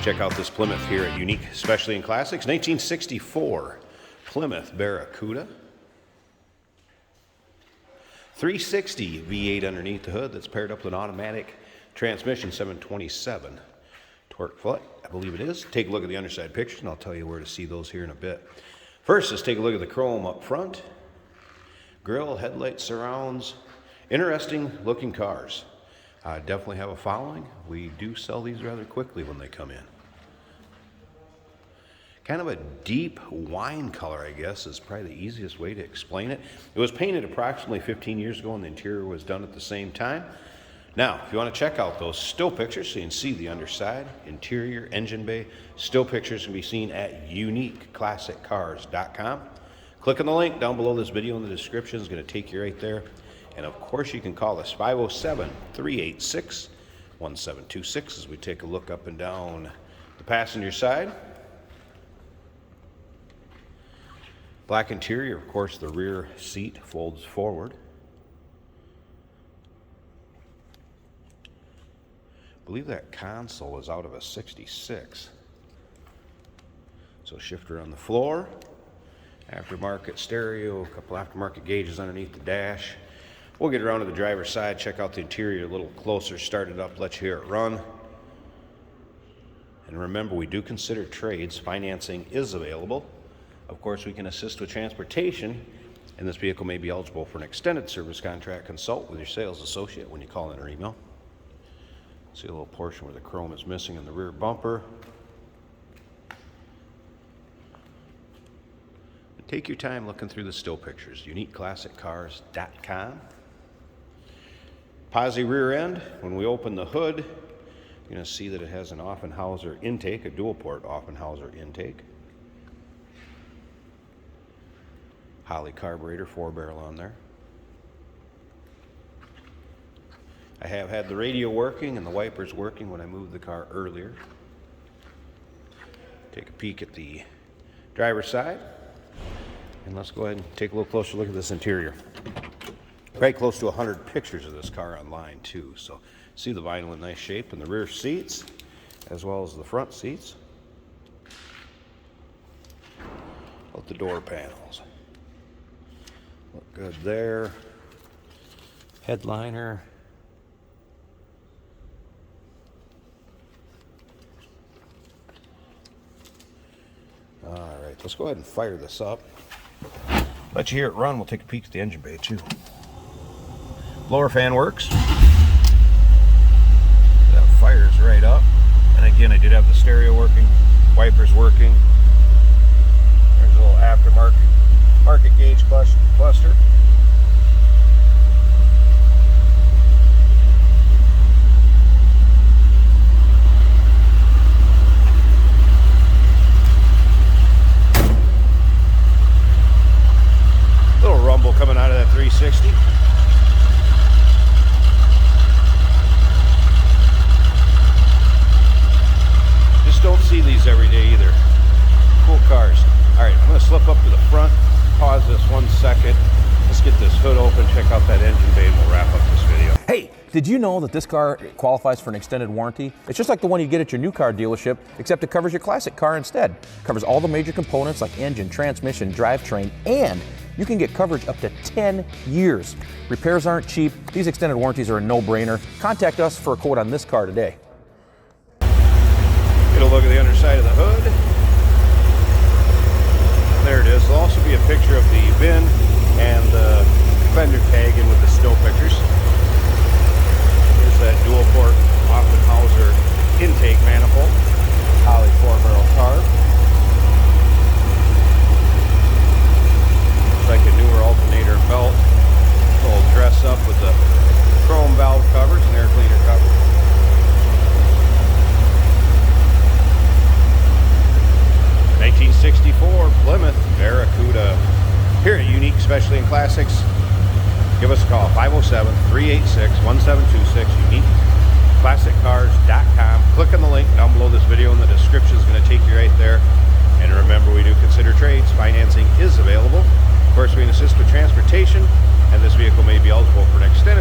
Check out this Plymouth here at Unique Specialty and Classics. 1964 Plymouth Barracuda. 360 V8 underneath the hood that's paired up with an automatic transmission, 727 torque foot, I believe it is. Take a look at the underside pictures and I'll tell you where to see those here in a bit. First, let's take a look at the chrome up front. Grille, headlights, surrounds. Interesting looking cars. Definitely have a following. We do sell these rather quickly when they come in. Kind of a deep wine color, I guess, is probably the easiest way to explain it. It was painted approximately 15 years ago and the interior was done at the same time. Now, if you want to check out those still pictures so you can see the underside, interior, engine bay, still pictures can be seen at uniqueclassiccars.com. Click on the link down below this video in the description. It's going to take you right there. And of course, you can call us 507-386-1726 as we take a look up and down the passenger side. Black interior, of course, the rear seat folds forward. I believe that console is out of a 66. So shifter on the floor, aftermarket stereo, a couple aftermarket gauges underneath the dash. We'll get around to the driver's side, check out the interior a little closer, start it up, let you hear it run. And remember, we do consider trades. Financing is available. Of course, we can assist with transportation, and this vehicle may be eligible for an extended service contract. Consult with your sales associate when you call in or email. See a little portion where the chrome is missing in the rear bumper. Take your time looking through the still pictures. uniqueclassiccars.com. Posi rear end. When we open the hood, you're going to see that it has an Offenhauser intake, a dual port Offenhauser intake. Holley carburetor, 4-barrel on there. I have had the radio working and the wipers working when I moved the car earlier. Take a peek at the driver's side. And let's go ahead and take a little closer look at this interior. Right close to 100 pictures of this car online too. So see the vinyl in nice shape in the rear seats as well as the front seats. Both the door panels. Look good there. Headliner. All right, let's go ahead and fire this up. Let you hear it run. We'll take a peek at the engine bay too. Blower fan works. That fires right up. And again, I did have the stereo working, wipers working. There's a little aftermarket gauge cluster. Little rumble coming out of that 360. Just don't see these every day either. Cool cars. All right, I'm going to slip up to the front. Pause this 1 second. Let's get this hood open, check out that engine bay, and we'll wrap up this video. Hey, did you know that this car qualifies for an extended warranty? It's just like the one you get at your new car dealership, except it covers your classic car instead. It covers all the major components like engine, transmission, drivetrain, and you can get coverage up to 10 years. Repairs aren't cheap. These extended warranties are a no-brainer. Contact us for a quote on this car today. Get a look at the underside of the hood. There it is. There'll also be a picture of the VIN and the fender tag in with the still pictures. Here's that dual port Offenhauser intake manifold. Holley 4-barrel carb. Looks like a newer alternator belt. A little dress up with the chrome valve covers and air cleaner cover. '64 Plymouth Barracuda. Here at Unique Specialty and Classics, give us a call, 507-386-1726, uniqueclassiccars.com. Click on the link down below this video in the description. Is going to take you right there. And remember, we do consider trades. Financing is available. Of course, we can assist with transportation, and this vehicle may be eligible for an extended